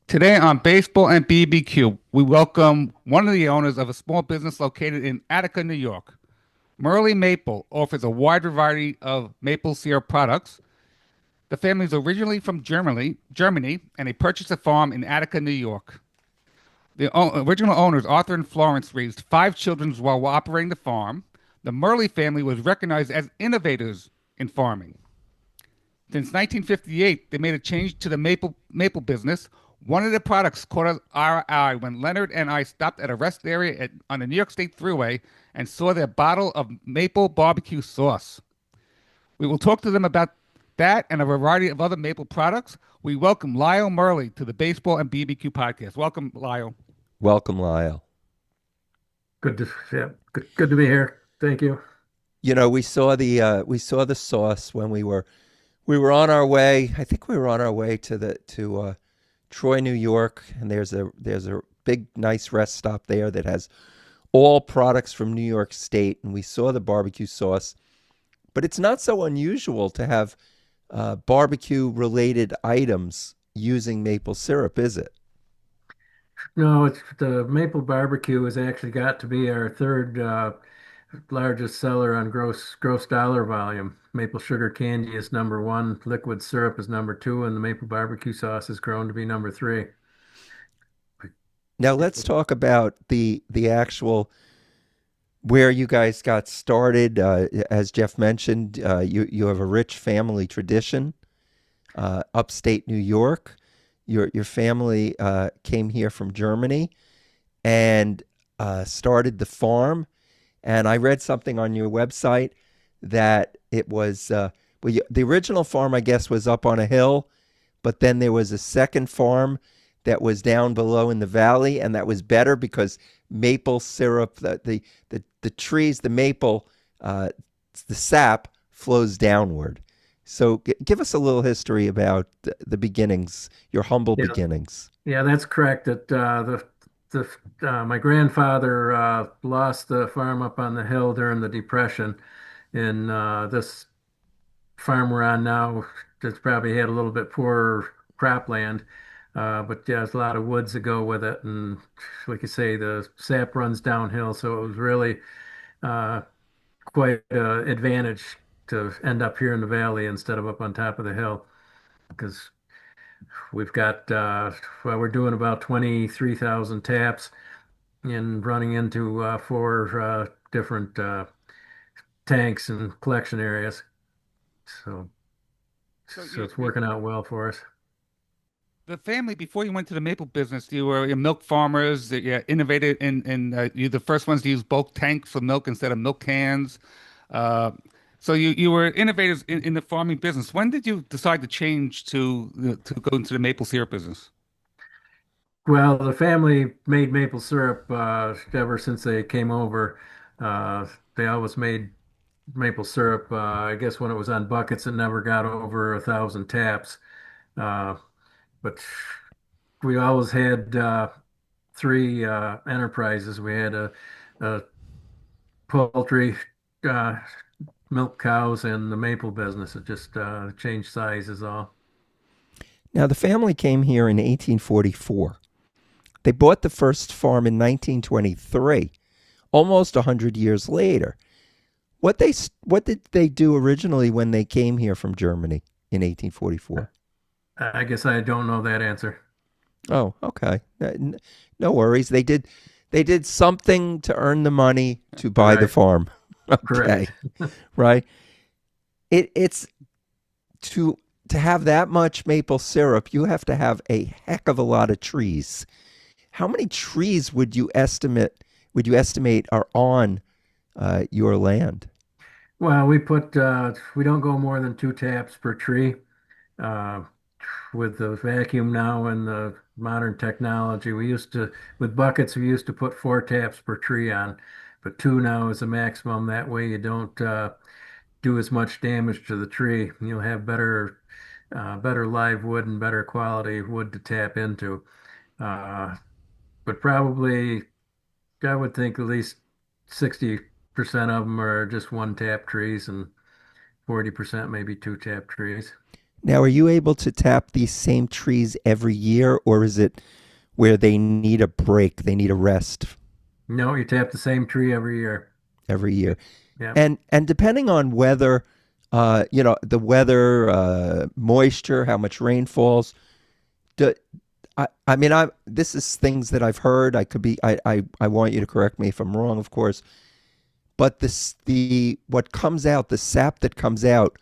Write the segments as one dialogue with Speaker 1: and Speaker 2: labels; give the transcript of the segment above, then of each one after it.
Speaker 1: Today on Baseball and BBQ, we welcome one of the owners of a small business located in Attica, New York. Merle Maple offers a wide variety of maple syrup products. The family is originally from Germany, and they purchased a farm in Attica, New York. The original owners, Arthur and Florence, raised five children while operating the farm. The Merle family was recognized as innovators in farming. Since 1958, they made a change to the maple business. One of the products caught our eye when Leonard and I stopped at a rest area on the New York State Thruway and saw their bottle of maple barbecue sauce. We will talk to them about that and a variety of other maple products. We welcome Lyle Merle to the Baseball and BBQ podcast. Welcome, Lyle.
Speaker 2: Welcome, Lyle.
Speaker 3: Good to yeah, good to be here. Thank you.
Speaker 2: We saw the sauce when we were on our way. I think we were on our way to Troy, New York, and there's a big nice rest stop there that has all products from New York State, and we saw the barbecue sauce. But it's not so unusual to have barbecue related items using maple syrup, is it?
Speaker 3: No, it's the maple barbecue has actually got to be our third largest seller on gross dollar volume. Maple sugar candy is number one, liquid syrup is number two, and the maple barbecue sauce has grown to be number three.
Speaker 2: Now let's talk about the actual where you guys got started. As Jeff mentioned, you have a rich family tradition, upstate New York. Your family came here from Germany and started the farm. And I read something on your website that it was the original farm, I guess, was up on a hill, but then there was a second farm that was down below in the valley, and that was better because maple syrup, the trees, the maple, the sap flows downward. So give us a little history about the beginnings, your humble
Speaker 3: Yeah,
Speaker 2: beginnings.
Speaker 3: yeah, that's correct. That my grandfather lost the farm up on the hill during the Depression, and this farm we're on now just probably had a little bit poorer cropland, but yeah, there's a lot of woods that go with it, and like you say, the sap runs downhill, so it was really uh, quite an advantage to end up here in the valley instead of up on top of the hill, because we've got well, we're doing about 23,000 taps and running into four different tanks and collection areas. So,
Speaker 1: So
Speaker 3: so it's working out well for us.
Speaker 1: the family, before you went to the maple business, you were milk farmers. You innovated in you the first ones to use bulk tanks for milk instead of milk cans. Uh, so you were innovators in the farming business. When did you decide to change to go into the maple syrup business?
Speaker 3: Well, the family made maple syrup ever since they came over. Uh, they always made maple syrup. I guess when it was on buckets, it never got over 1,000 taps. Uh, but we always had three enterprises. We had a poultry, uh, milk cows, and the maple business. It just changed size is all.
Speaker 2: Now, the family came here in 1844. They bought the first farm in 1923, almost 100 years later. What did they do originally when they came here from Germany in 1844?
Speaker 3: I guess I don't know that answer.
Speaker 2: Oh, okay. No worries. They did something to earn the money to buy the
Speaker 3: Right.
Speaker 2: farm. Okay.
Speaker 3: Correct.
Speaker 2: Right. It's to to have that much maple syrup, you have to have a heck of a lot of trees. How many trees would you estimate are on your land?
Speaker 3: Well, we don't go more than two taps per tree. Uh, with the vacuum now and the modern technology, with buckets, we used to put four taps per tree on, but two now is the maximum. That way you don't do as much damage to the tree. You'll have better live wood and better quality wood to tap into. Uh, but probably, I would think at least 60% of them are just one tap trees and 40% maybe two tap trees.
Speaker 2: Now, are you able to tap these same trees every year, or is it where they need a break, they need a rest
Speaker 3: No, you tap the same tree every year.
Speaker 2: every year?
Speaker 3: Yeah.
Speaker 2: And depending on weather, the weather, moisture, how much rain falls. Do, I mean, this is things that I've heard. I want you to correct me if I'm wrong, of course. But what comes out, the sap that comes out,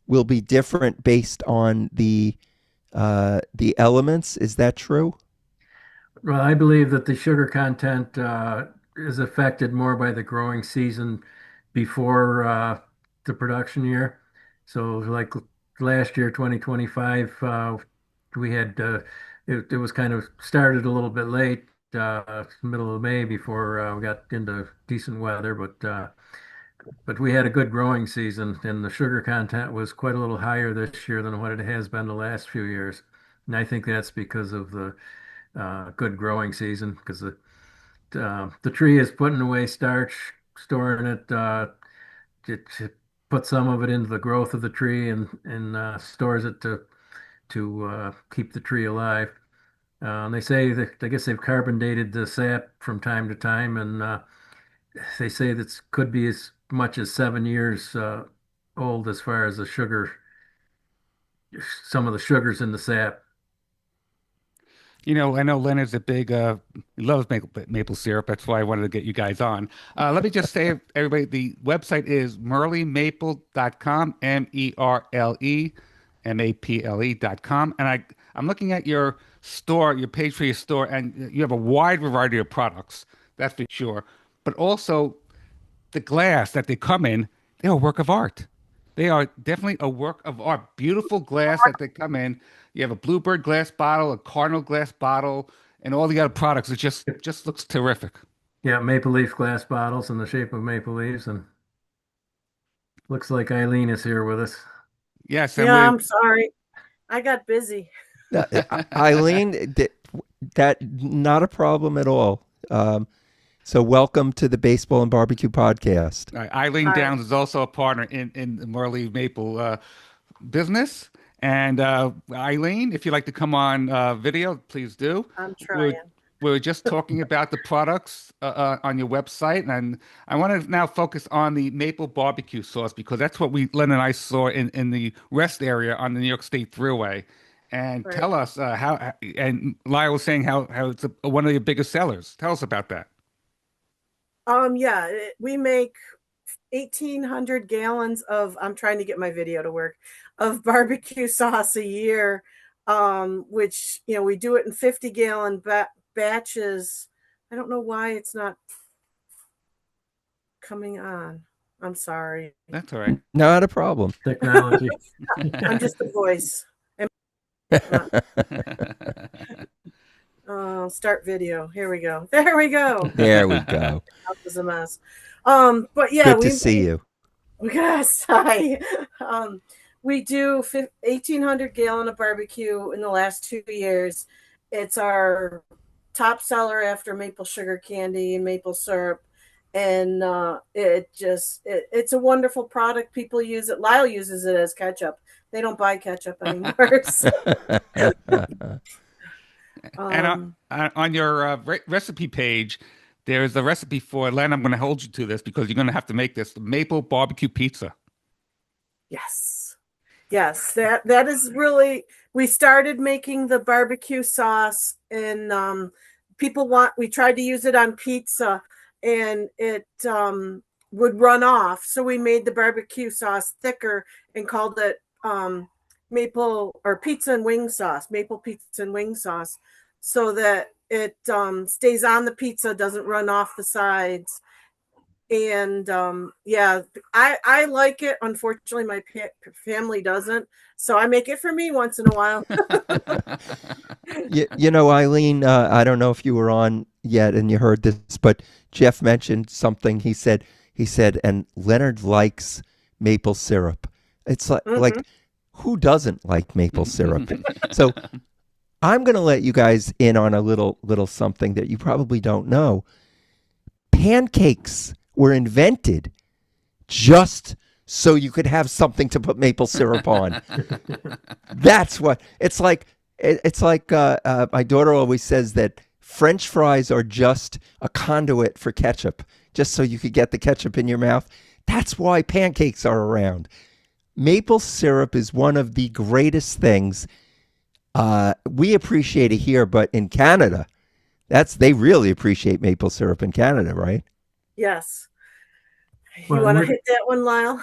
Speaker 2: will be different based on the elements. Is that true?
Speaker 3: Well, I believe that the sugar content is affected more by the growing season before the production year. So, like last year, 2025, we had it was kind of started a little bit late, middle of May before we got into decent weather, but we had a good growing season, and the sugar content was quite a little higher this year than what it has been the last few years. And I think that's because of the good growing season, because the tree is putting away starch, storing it, it put some of it into the growth of the tree, and stores it to keep the tree alive. And they say that I guess they've carbon dated the sap from time to time, and they say that could be as much as 7 years old as far as the sugar, some of the sugars in the sap.
Speaker 1: I know Leonard's a big, he loves maple syrup. That's why I wanted to get you guys on. Let me just say, everybody, the website is merlemaple.com, MERLEMAPLE.com. And I'm looking at your store, your page for your store, and you have a wide variety of products, that's for sure. But also, the glass that they come in, they're a work of art. They are definitely a work of art. Beautiful glass that they come in. You have a bluebird glass bottle, a cardinal glass bottle, and all the other products. It just looks terrific.
Speaker 3: Yeah, maple leaf glass bottles in the shape of maple leaves, and looks like Eileen is here with us.
Speaker 1: Yes, and
Speaker 4: Yeah,
Speaker 1: we
Speaker 4: I'm sorry. I got busy.
Speaker 2: Eileen, that not a problem at all. So welcome to the Baseball and Barbecue Podcast.
Speaker 1: Eileen
Speaker 4: Hi.
Speaker 1: Downs is also a partner in the Merle Maple business. And Eileen, if you'd like to come on video, please do.
Speaker 4: I'm
Speaker 1: We're,
Speaker 4: trying.
Speaker 1: we're just talking about the products on your website, and I want to now focus on the maple barbecue sauce because that's what Len and I saw in the rest area on the New York State Thruway. And
Speaker 4: Right.
Speaker 1: tell us how. And Lyle was saying how it's one of your biggest sellers. Tell us about that.
Speaker 4: Yeah, we make 1,800 gallons of, I'm trying to get my video to work, of barbecue sauce a year, which, we do it in 50-gallon batches. I don't know why it's not coming on. I'm sorry.
Speaker 1: That's all right.
Speaker 2: Not a problem.
Speaker 3: Technology.
Speaker 4: I'm just a voice. Start video. Here we go. There we go.
Speaker 2: There we go.
Speaker 4: That was a mess. But yeah,
Speaker 2: Good to see you.
Speaker 4: Yes, hi. We do 1,800 gallon of barbecue in the last 2 years. It's our top seller after maple sugar candy and maple syrup. And it's a wonderful product. People use it. Lyle uses it as ketchup. They don't buy ketchup anymore. So,
Speaker 1: And on your recipe page, there's a recipe for Len. I'm going to hold you to this because you're going to have to make this maple barbecue pizza.
Speaker 4: yes, that is really. We started making the barbecue sauce, and we tried to use it on pizza, and it would run off. So we made the barbecue sauce thicker and called it maple or pizza and wing sauce, maple pizza and wing sauce, so that it stays on the pizza, doesn't run off the sides. And I like it. Unfortunately, my family doesn't, so I make it for me once in a while.
Speaker 2: Eileen, I don't know if you were on yet and you heard this, but Jeff mentioned something. He said, and Leonard likes maple syrup. It's like who doesn't like maple syrup? So I'm going to let you guys in on a little something that you probably don't know. Pancakes were invented just so you could have something to put maple syrup on. That's what it's like. It's like my daughter always says that French fries are just a conduit for ketchup, just so you could get the ketchup in your mouth. That's why pancakes are around. Maple syrup is one of the greatest things. We appreciate it here, but in Canada, they really appreciate maple syrup in Canada, right?
Speaker 4: Yes. You
Speaker 3: Well,
Speaker 4: want to
Speaker 3: we're-
Speaker 4: hit that one, Lyle?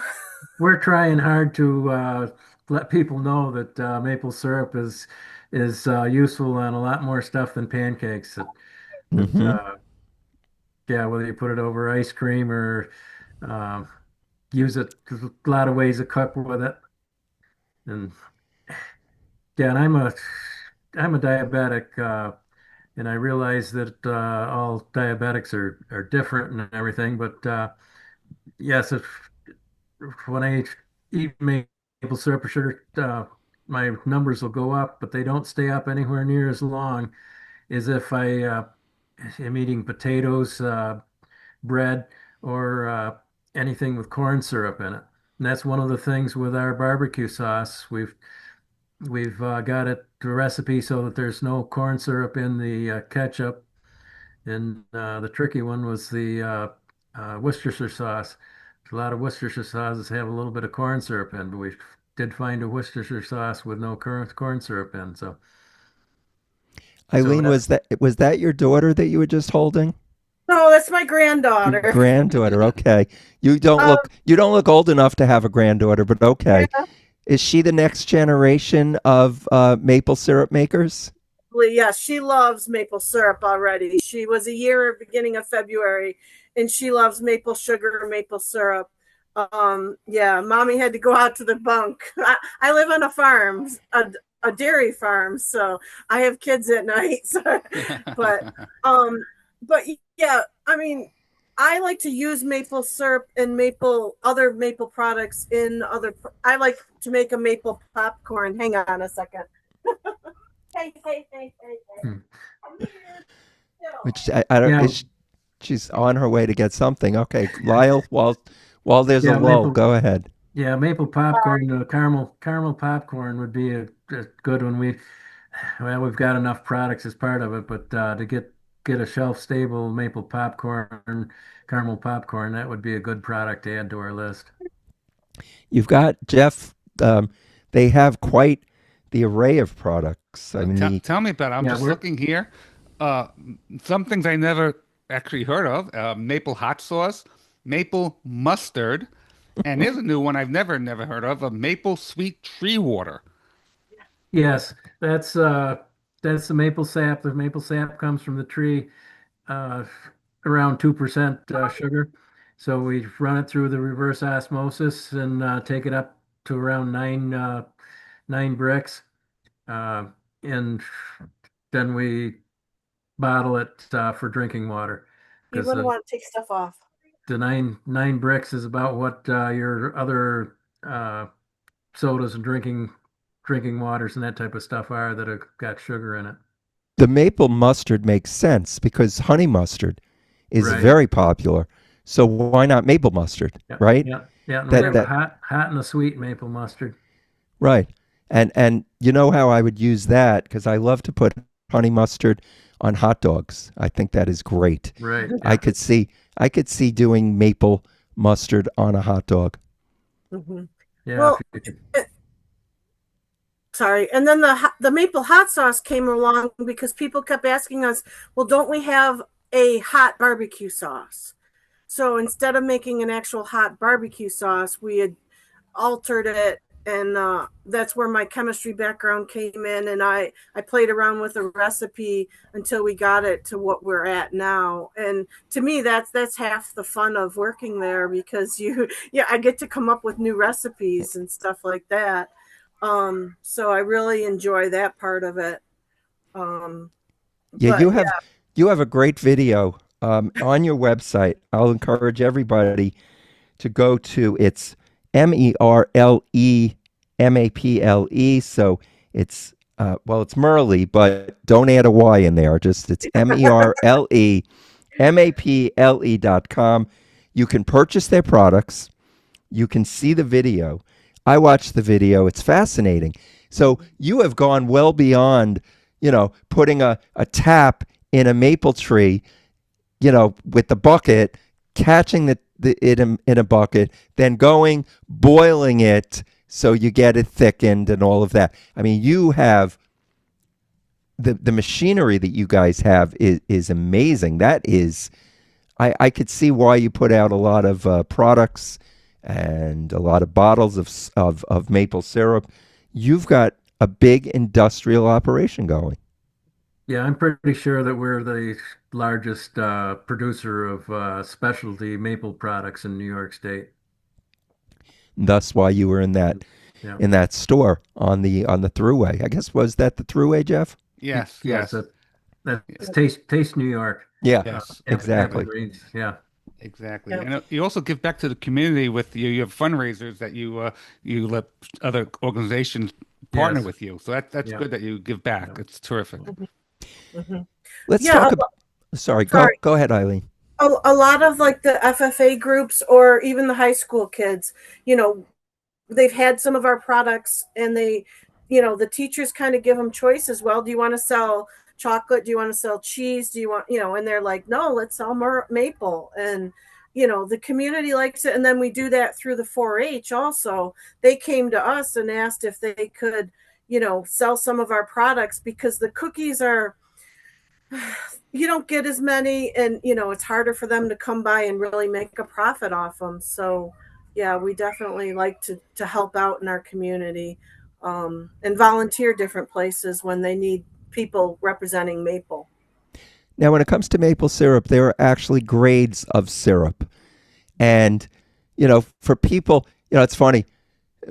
Speaker 3: We're trying hard to let people know that maple syrup is useful on a lot more stuff than pancakes.
Speaker 2: Mm-hmm.
Speaker 3: Yeah, whether you put it over ice cream or uh, use it, there's a lot of ways to cook with it. And yeah, and I'm a diabetic, and I realize that all diabetics are different and everything. But yes, if when I eat maple syrup or sugar, my numbers will go up, but they don't stay up anywhere near as long as if I am eating potatoes, bread, or anything with corn syrup in it. And that's one of the things with our barbecue sauce. We've got it the recipe so that there's no corn syrup in the ketchup. And the tricky one was the Worcestershire sauce. A lot of Worcestershire sauces have a little bit of corn syrup in, but we did find a Worcestershire sauce with no corn syrup in. So
Speaker 2: Eileen,
Speaker 3: that's
Speaker 2: was that your daughter that you were just holding?
Speaker 4: No, that's my
Speaker 2: Your
Speaker 4: granddaughter.
Speaker 2: granddaughter. Okay. You don't
Speaker 4: Um,
Speaker 2: look old enough to have a granddaughter, but okay.
Speaker 4: yeah,
Speaker 2: Is she the next generation of maple syrup makers?
Speaker 4: yes, she loves maple syrup already. She was a year beginning of February, and she loves maple sugar, maple syrup. Yeah, mommy had to go out to the bunk. I live on a farm, a dairy farm, so I have kids at night. So, but but yeah, I mean, I like to use maple syrup and other maple products in other. I like to make a maple popcorn. Hang on a second. Hey.
Speaker 3: Hmm.
Speaker 4: Come here.
Speaker 2: Which I don't.
Speaker 3: yeah,
Speaker 2: She's on her way to get something. Okay, Lyle. While there's a
Speaker 3: yeah,
Speaker 2: lull, go ahead.
Speaker 3: maple popcorn, caramel popcorn would be a good one. We've got enough products as part of it, but to get a shelf stable maple popcorn, caramel popcorn, that would be a good product to add to our list.
Speaker 2: You've got Jeff. They have quite the array of products. I mean,
Speaker 1: Tell me about it. I'm
Speaker 3: Yeah,
Speaker 1: just
Speaker 3: we're
Speaker 1: looking here. Uh, some things I never actually heard of. Maple hot sauce, maple mustard, and here's a new one I've never heard of, a maple sweet tree water.
Speaker 3: Yes, that's the maple sap. The maple sap comes from the tree, uh, around 2% sugar. So we run it through the reverse osmosis and take it up to around nine bricks, uh, and then we bottle it for drinking water
Speaker 4: You
Speaker 3: because
Speaker 4: wouldn't want to take stuff off.
Speaker 3: the nine bricks is about what your other sodas and drinking waters and that type of stuff are that have got sugar in it.
Speaker 2: the maple mustard makes sense because honey mustard is
Speaker 3: Right.
Speaker 2: very popular. So why not maple mustard,
Speaker 3: Yeah,
Speaker 2: right?
Speaker 3: yeah. And we
Speaker 2: That
Speaker 3: have
Speaker 2: that
Speaker 3: a hot and a sweet maple mustard.
Speaker 2: right. And you know how I would use that because I love to put honey mustard on hot dogs. I think that is great.
Speaker 3: Right.
Speaker 2: I could see doing maple mustard on a hot dog.
Speaker 4: Mhm.
Speaker 3: Yeah.
Speaker 4: Well,
Speaker 3: if you could-
Speaker 4: sorry. And then the maple hot sauce came along because people kept asking us, well, don't we have a hot barbecue sauce? So instead of making an actual hot barbecue sauce, we had altered it, and that's where my chemistry background came in, and I played around with the recipe until we got it to what we're at now. And to me, that's half the fun of working there, because I get to come up with new recipes and stuff like that. So I really enjoy that part of it.
Speaker 2: Yeah,
Speaker 4: But
Speaker 2: you have a great video on your website. I'll encourage everybody to go to it's MERLE So it's it's Merle, but don't add a Y in there. Just it's MERLE MAPLE.com. You can purchase their products. You can see the video. I watched the video. It's fascinating. So you have gone well beyond, putting a tap in a maple tree, with the bucket, catching it in a bucket, then boiling it so you get it thickened and all of that. I mean, you have the machinery that you guys have is amazing. That is, I could see why you put out a lot of products and a lot of bottles of maple syrup. You've got a big industrial operation going.
Speaker 3: Yeah, I'm pretty sure that we're the largest producer of specialty maple products in New York State.
Speaker 2: Thus, why you were
Speaker 3: Yeah.
Speaker 2: in that store on the Thruway. I guess, was that the Thruway, Jeff?
Speaker 1: Yes,
Speaker 3: Yes,
Speaker 1: yes,
Speaker 3: that's Taste New York.
Speaker 2: Yeah,
Speaker 1: yes,
Speaker 2: exactly.
Speaker 3: Evergreens. Yeah.
Speaker 1: exactly.
Speaker 4: Yeah.
Speaker 1: And you also give back to the community with you have fundraisers that you let other organizations partner
Speaker 3: Yes.
Speaker 1: with you. So that's
Speaker 3: Yeah.
Speaker 1: good that you give back.
Speaker 3: Yeah.
Speaker 1: It's terrific.
Speaker 4: Mhm.
Speaker 2: Let's
Speaker 4: Yeah,
Speaker 2: talk about. Sorry,
Speaker 4: sorry.
Speaker 2: go ahead, Eileen.
Speaker 4: A lot of like the FFA groups or even the high school kids, they've had some of our products and the teachers kind of give them choices. Well, do you want to sell chocolate? Do you want to sell cheese? Do you want, and they're like, no, let's sell more maple. And, the community likes it. And then we do that through the 4-H also. They came to us and asked if they could, sell some of our products because the cookies are, you don't get as many and it's harder for them to come by and really make a profit off them. So yeah, we definitely like to help out in our community, and volunteer different places when they need people representing maple.
Speaker 2: Now, when it comes to maple syrup, there are actually grades of syrup, and for people, it's funny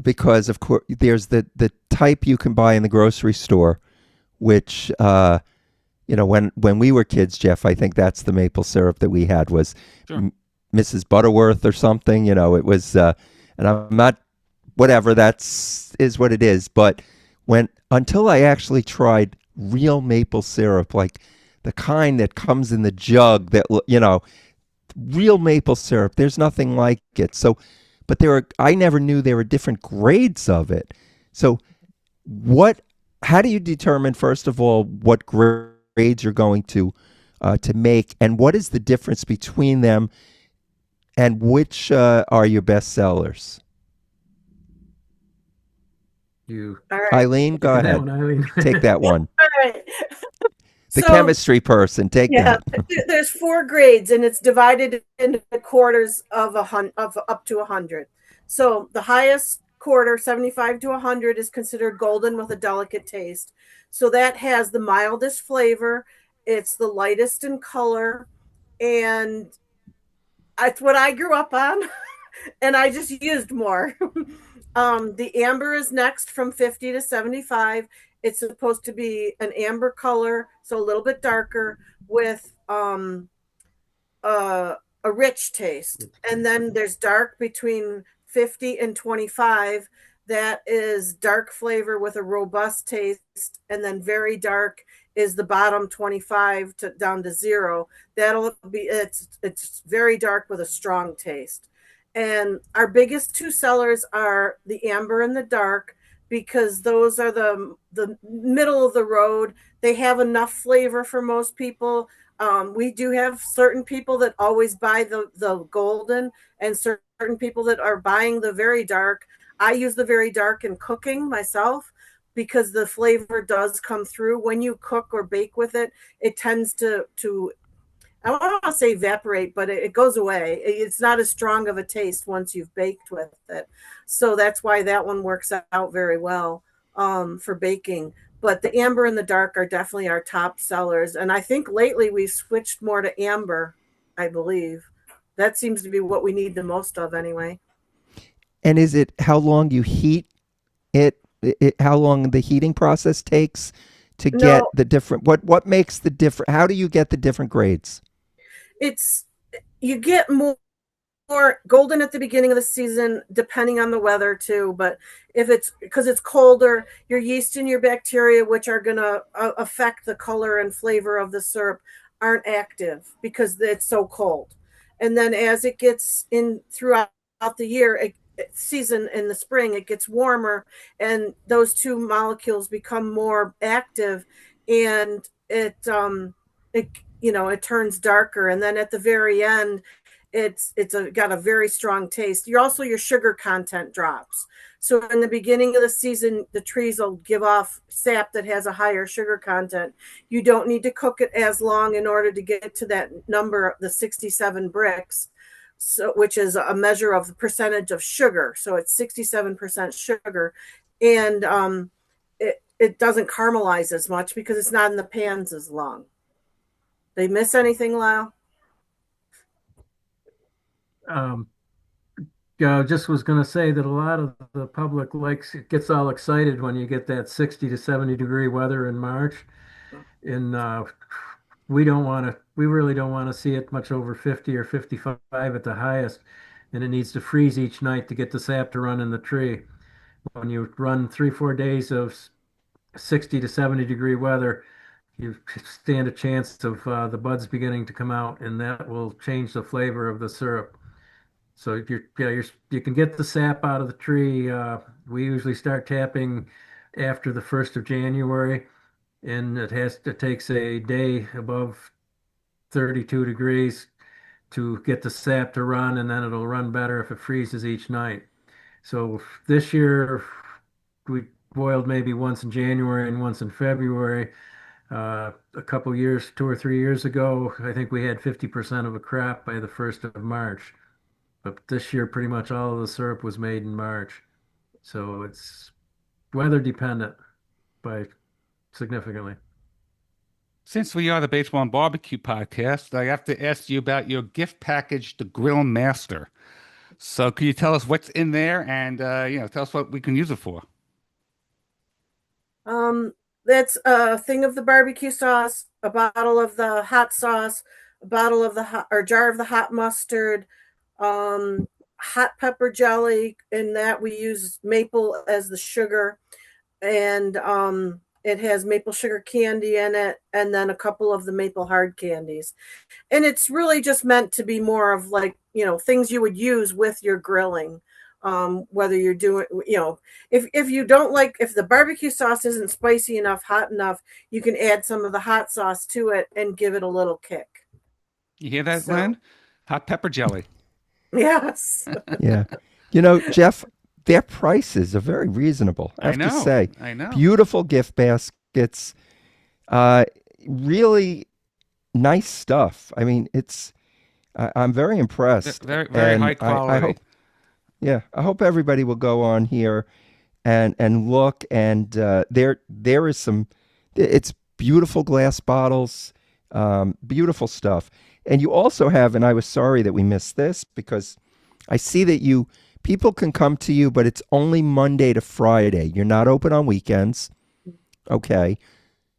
Speaker 2: because of course there's the type you can buy in the grocery store, which when we were kids, Jeff, I think that's the maple syrup that we had was
Speaker 1: Sure.
Speaker 2: Mrs. Butterworth or something. It was, and I'm not, whatever. Is what it is. But until I actually tried real maple syrup, like the kind that comes in the jug, that real maple syrup, there's nothing like it. So, but I never knew there were different grades of it. So, how do you determine, first of all, what grades you're going to make, and what is the difference between them, and which are your best sellers?
Speaker 3: You
Speaker 4: All right.
Speaker 2: Eileen, go
Speaker 3: that
Speaker 2: ahead.
Speaker 3: one, Eileen.
Speaker 2: Take that one.
Speaker 4: All right.
Speaker 2: The
Speaker 4: So,
Speaker 2: chemistry person, take
Speaker 4: yeah,
Speaker 2: that.
Speaker 4: there's 4 grades and it's divided into quarters of up to 100. So the highest quarter, 75 to 100, is considered golden with a delicate taste. So that has the mildest flavor. It's the lightest in color, and it's what I grew up on, and I just used more. The amber is next from 50 to 75. It's supposed to be an amber color, so a little bit darker with a rich taste. And then there's dark between 50 and 25. That is dark flavor with a robust taste. And then very dark is the bottom 25 to down to 0. It's very dark with a strong taste. And our biggest 2 sellers are the amber and the dark, because those are the middle of the road. They have enough flavor for most people. We do have certain people that always buy the golden, and certain people that are buying the very dark. I use the very dark in cooking myself because the flavor does come through. When you cook or bake with it, it tends to I don't want to say evaporate, but it goes away. It's not as strong of a taste once you've baked with it. So that's why that one works out very well for baking. But the amber and the dark are definitely our top sellers. And I think lately we've switched more to amber, I believe. That seems to be what we need the most of anyway.
Speaker 2: And is it how long you heat it? How long the heating process takes to get
Speaker 4: No,
Speaker 2: the different? What makes the different? How do you get the different grades?
Speaker 4: you get more golden at the beginning of the season, depending on the weather too. But if it's because it's colder, your yeast and your bacteria, which are going to affect the color and flavor of the syrup, aren't active because it's so cold. And then as it gets in throughout the year, season in the spring, it gets warmer, and those two molecules become more active, and it it turns darker, and then at the very end, got a very strong taste. Your sugar content drops. So in the beginning of the season, the trees will give off sap that has a higher sugar content. You don't need to cook it as long in order to get to that number, the 67 bricks, so which is a measure of the percentage of sugar. So it's 67% sugar, and it doesn't caramelize as much because it's not in the pans as long. They miss anything, Lyle?
Speaker 3: Just was going to say that a lot of the public gets all excited when you get that 60 to 70 degree weather in March. And we really don't want to see it much over 50 or 55 at the highest. And it needs to freeze each night to get the sap to run in the tree. When you run 3, 4 days of 60 to 70 degree weather, you stand a chance of the buds beginning to come out, and that will change the flavor of the syrup. So you can get the sap out of the tree. We usually start tapping after the 1st of January, and it takes a day above 32 degrees to get the sap to run, and then it'll run better if it freezes each night. So this year we boiled maybe once in January and once in February. A couple years, 2 or 3 years ago, I think we had 50% of a crop by the 1st of March. But this year, pretty much all of the syrup was made in March. So it's weather dependent by significantly.
Speaker 1: Since we are the Baseball and Barbecue podcast, I have to ask you about your gift package, the Grill Master. So, can you tell us what's in there, and tell us what we can use it for?
Speaker 4: That's a thing of the barbecue sauce, a bottle of the hot sauce, a bottle of or jar of the hot mustard, hot pepper jelly. In that we use maple as the sugar, and it has maple sugar candy in it, and then a couple of the maple hard candies. And it's really just meant to be more of things you would use with your grilling. Whether you're doing, if you don't if the barbecue sauce isn't spicy enough, hot enough, you can add some of the hot sauce to it and give it a little kick.
Speaker 1: You hear that, Len? Hot pepper jelly.
Speaker 4: Yes.
Speaker 2: Yeah. Jeff, their prices are very reasonable, I have to say.
Speaker 1: I know.
Speaker 2: Beautiful gift baskets. Really nice stuff. I mean, I'm very impressed.
Speaker 1: Very, very high quality.
Speaker 2: I hope everybody will go on here and look. And there is it's beautiful glass bottles, beautiful stuff. And you also have, and I was sorry that we missed this because I see that people can come to you, but it's only Monday to Friday. You're not open on weekends. Okay.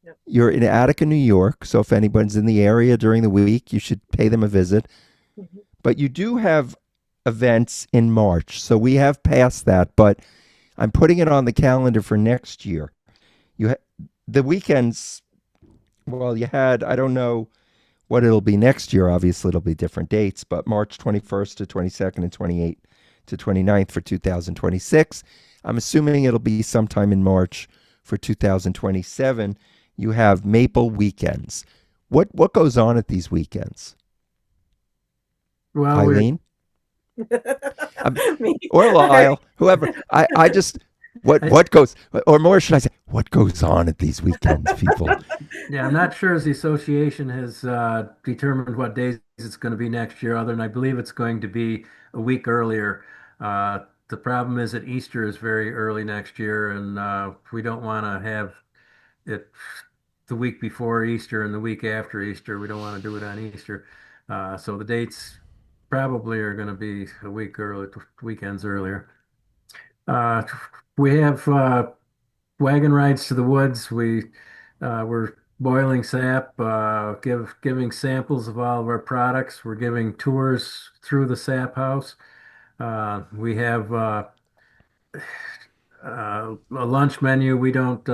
Speaker 2: Yep. You're in Attica, New York. So if anybody's in the area during the week, you should pay them a visit. Mm-hmm. But you do have events in March. So we have passed that, but I'm putting it on the calendar for next year. The weekends, well, you had, I don't know what it'll be next year. Obviously, it'll be different dates, but March 21st to 22nd and 28th to 29th for 2026. I'm assuming it'll be sometime in March for 2027. You have Maple Weekends. What goes on at these weekends?
Speaker 3: Well,
Speaker 2: Eileen? Or Lyle, whoever. I just what goes, or more should I say, what goes on at these weekends, people?
Speaker 3: Yeah, I'm not sure as the association has determined what days it's going to be next year, other than I believe it's going to be a week earlier. The problem is that Easter is very early next year, and we don't want to have it the week before Easter and the week after Easter. We don't want to do it on Easter. So the dates probably are going to be a week early, weekends earlier. We have wagon rides to the woods. We're boiling sap, giving samples of all of our products. We're giving tours through the sap house. We have a lunch menu. We don't,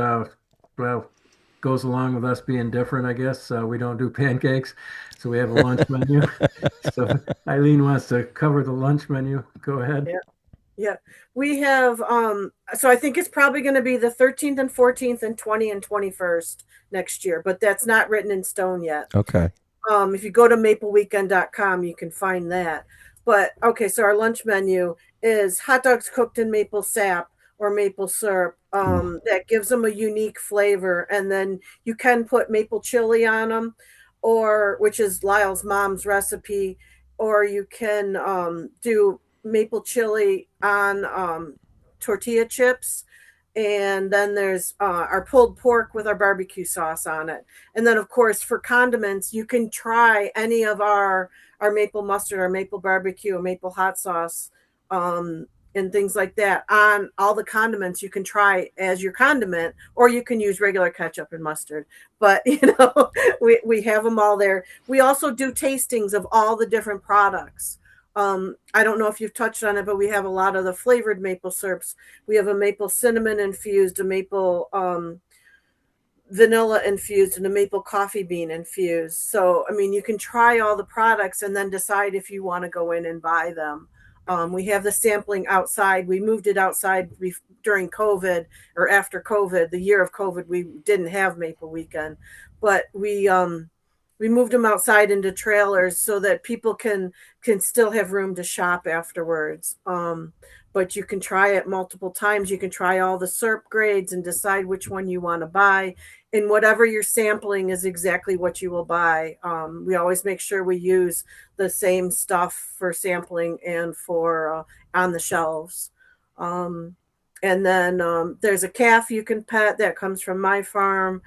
Speaker 3: goes along with us being different, I guess. We don't do pancakes, so we have a lunch menu. So Eileen wants to cover the lunch menu. Go ahead.
Speaker 4: Yeah. Yeah, we have so I think it's probably going to be the 13th and 14th and 20 and 21st next year, but that's not written in stone yet.
Speaker 2: Okay.
Speaker 4: If you go to mapleweekend.com, you can find that. But okay, so our lunch menu is hot dogs cooked in maple sap or maple syrup. That gives them a unique flavor, and then you can put maple chili on them, or which is Lyle's mom's recipe, or you can do maple chili on tortilla chips. And then there's our pulled pork with our barbecue sauce on it. And then, of course, for condiments, you can try any of our maple mustard, our maple barbecue, or maple hot sauce, and things like that on all the condiments. You can try as your condiment, or you can use regular ketchup and mustard. But, we have them all there. We also do tastings of all the different products. I don't know if you've touched on it, but we have a lot of the flavored maple syrups. We have a maple cinnamon infused, a maple vanilla infused, and a maple coffee bean infused. So, I mean, you can try all the products and then decide if you want to go in and buy them. We have the sampling outside. We moved it outside during COVID or after COVID. The year of COVID, we didn't have Maple Weekend, but we moved them outside into trailers so that people can still have room to shop afterwards. But you can try it multiple times. You can try all the syrup grades and decide which one you want to buy. And whatever you're sampling is exactly what you will buy. We always make sure we use the same stuff for sampling and for on the shelves. And then there's a calf you can pet that comes from my farm.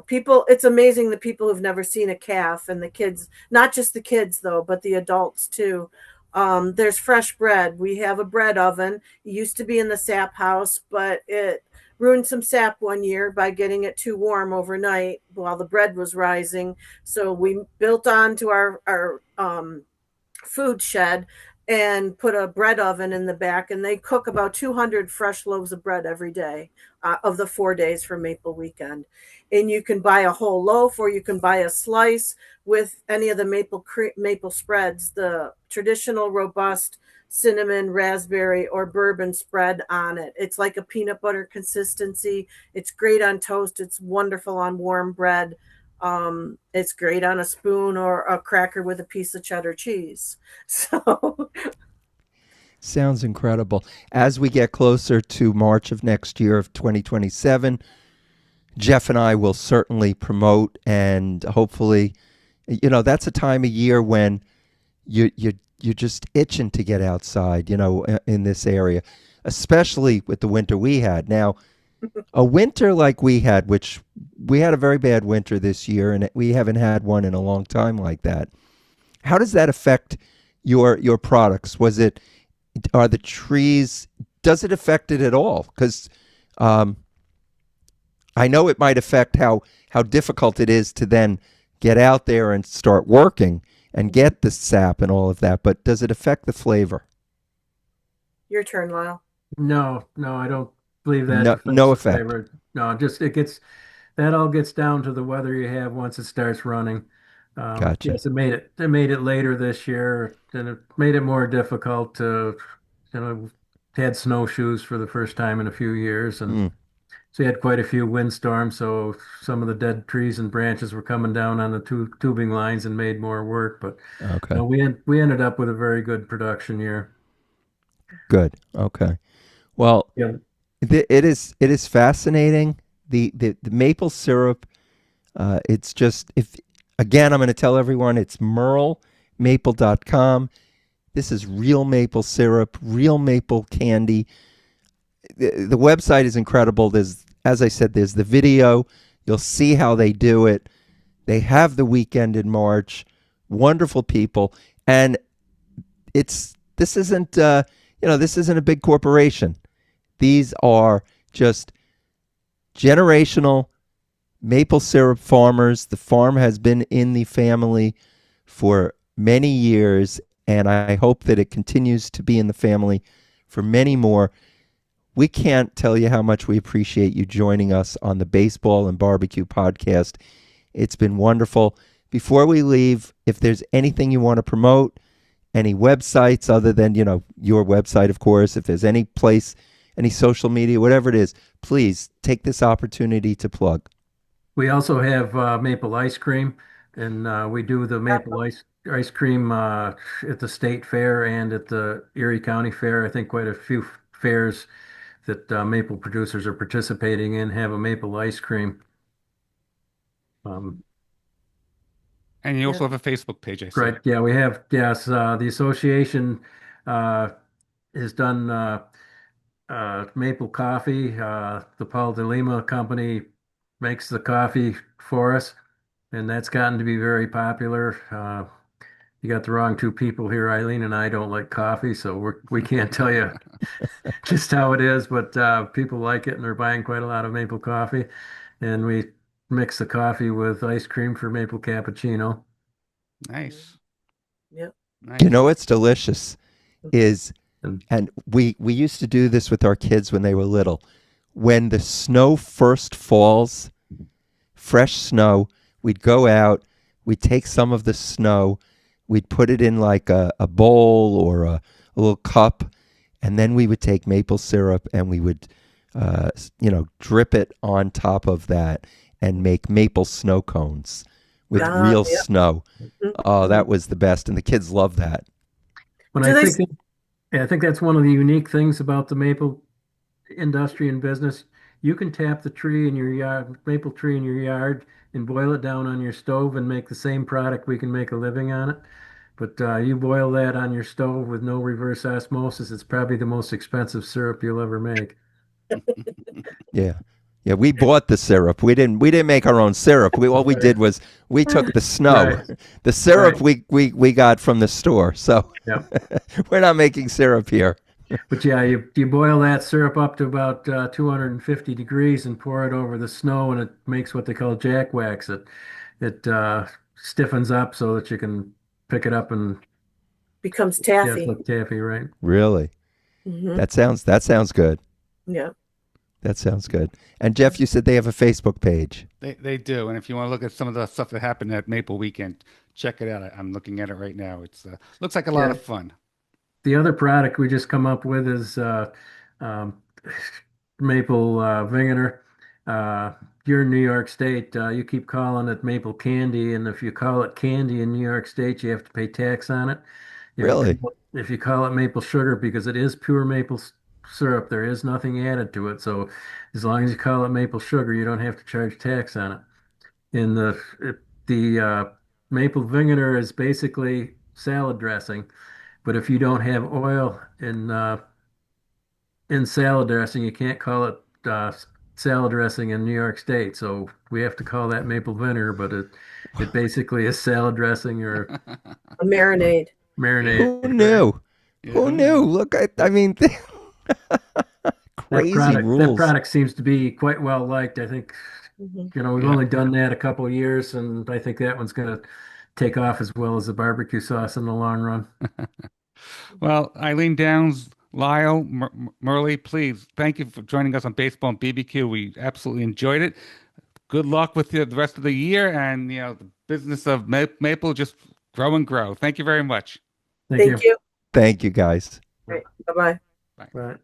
Speaker 4: People, it's amazing the people who've never seen a calf, and the kids, not just the kids though, but the adults too. There's fresh bread. We have a bread oven. It used to be in the sap house, but it ruined some sap one year by getting it too warm overnight while the bread was rising. So we built onto our food shed and put a bread oven in the back, and they cook about 200 fresh loaves of bread every day of the 4 days for Maple Weekend. And you can buy a whole loaf, or you can buy a slice with any of the maple spreads, the traditional robust cinnamon, raspberry, or bourbon spread on it. It's like a peanut butter consistency. It's great on toast. It's wonderful on warm bread. It's great on a spoon or a cracker with a piece of cheddar cheese. So
Speaker 2: Sounds incredible. As we get closer to March of next year of 2027, Jeff and I will certainly promote, and hopefully, that's a time of year when you're just itching to get outside, in this area, especially with the winter we had. Now, a winter like we had, which we had a very bad winter this year, and we haven't had one in a long time like that. How does that affect your products? Are the trees, does it affect it at all? Because I know it might affect how difficult it is to then get out there and start working and get the sap and all of that, but does it affect the flavor?
Speaker 4: your turn, Lyle.
Speaker 3: No, I don't believe that.
Speaker 2: No
Speaker 3: affects the
Speaker 2: effect.
Speaker 3: flavor. No, just that all gets down to the weather you have once it starts running.
Speaker 2: Gotcha.
Speaker 3: Yes, it made it later this year, and it made it more difficult to, had snowshoes for the first time in a few years, and so you had quite a few windstorms. So some of the dead trees and branches were coming down on the tubing lines and made more work. But
Speaker 2: Okay.
Speaker 3: no, we ended up with a very good production year.
Speaker 2: Good. Okay. Well,
Speaker 3: Yeah.
Speaker 2: it is fascinating. The maple syrup. It's just, again, I'm going to tell everyone it's merlemaple.com. This is real maple syrup, real maple candy. The website is incredible. As I said, there's the video. You'll see how they do it. They have the weekend in March. Wonderful people, and this isn't this isn't a big corporation. These are just generational maple syrup farmers. The farm has been in the family for many years, and I hope that it continues to be in the family for many more. We can't tell you how much we appreciate you joining us on the Baseball and Barbecue podcast. It's been wonderful. Before we leave, if there's anything you want to promote, any websites other than, your website, of course. If there's any place, any social media, whatever it is, please take this opportunity to plug.
Speaker 3: We also have maple ice cream, and we do the maple ice cream at the state fair and at the Erie County Fair. I think quite a few fairs that maple producers are participating in have a maple ice cream. Um,
Speaker 1: And you also
Speaker 4: Yeah.
Speaker 1: have a Facebook page, I see.
Speaker 3: right, yeah, we have, yes, the association uh, has done maple coffee. The Paul de Lima company makes the coffee for us, and that's gotten to be very popular. You got the wrong two people here. Eileen and I don't like coffee, so we can't tell you just how it is, but people like it and they're buying quite a lot of maple coffee. And we mix the coffee with ice cream for maple cappuccino.
Speaker 1: Nice.
Speaker 4: Yep.
Speaker 1: Nice.
Speaker 2: What's delicious is,
Speaker 3: And
Speaker 2: and we used to do this with our kids when they were little. When the snow first falls, fresh snow, we'd go out, we'd take some of the snow, we'd put it in like a bowl or a little cup, and then we would take maple syrup and we would, drip it on top of that and make maple snow cones with real
Speaker 4: Yep.
Speaker 2: snow.
Speaker 4: Mhm.
Speaker 2: Oh, that was the best, and the kids loved that.
Speaker 3: when
Speaker 4: Do
Speaker 3: I
Speaker 4: they
Speaker 3: think, yeah, I think that's one of the unique things about the maple industry and business. You can tap the tree in your yard, maple tree in your yard, and boil it down on your stove and make the same product. We can make a living on it. But you boil that on your stove with no reverse osmosis, it's probably the most expensive syrup you'll ever make.
Speaker 2: Yeah. Yeah, we bought the syrup. We didn't make our own syrup. All we did was we took the snow.
Speaker 3: Right.
Speaker 2: The syrup
Speaker 3: Right.
Speaker 2: we got from the store. So
Speaker 3: Yeah.
Speaker 2: we're not making syrup here.
Speaker 3: But yeah, you boil that syrup up to about 250 degrees and pour it over the snow, and it makes what they call jack wax. It stiffens up so that you can pick it up and
Speaker 4: Becomes
Speaker 3: yeah, it's
Speaker 4: taffy.
Speaker 3: like taffy, right?
Speaker 2: Really?
Speaker 4: Hmm.
Speaker 2: That sounds good.
Speaker 4: Yeah.
Speaker 2: That sounds good. And Jeff, you said they have a Facebook page.
Speaker 1: They do. And if you want to look at some of the stuff that happened at Maple Weekend, check it out. I'm looking at it right now. It's looks like a lot
Speaker 3: Yeah.
Speaker 1: of fun.
Speaker 3: The other product we just come up with is um, maple vinegar. You're in New York State. You keep calling it maple candy, and if you call it candy in New York State, you have to pay tax on it.
Speaker 2: Really?
Speaker 3: If you call it maple sugar, because it is pure maple syrup, there is nothing added to it. So as long as you call it maple sugar, you don't have to charge tax on it. And the maple vinegar is basically salad dressing. But if you don't have oil in salad dressing, you can't call it salad dressing in New York State. So we have to call that maple vinegar, but it basically is salad dressing or
Speaker 4: A marinade.
Speaker 3: marinade.
Speaker 2: Who knew?
Speaker 1: Yeah.
Speaker 2: Who knew? Look, I mean, crazy
Speaker 3: That
Speaker 2: rules.
Speaker 3: product seems to be quite well liked. I think,
Speaker 4: Mhm.
Speaker 3: we've
Speaker 1: Yeah.
Speaker 3: only done that a couple of years, and I think that one's going to take off as well as the barbecue sauce in the long run.
Speaker 1: Well, Eileen Downs, Lyle, Merle, please, thank you for joining us on Baseball and BBQ. We absolutely enjoyed it. Good luck with the rest of the year, and the business of Maple just grow and grow. Thank you very much.
Speaker 3: Thank you.
Speaker 4: Thank you.
Speaker 2: Thank you, guys.
Speaker 4: Right. Bye-bye.
Speaker 3: Right.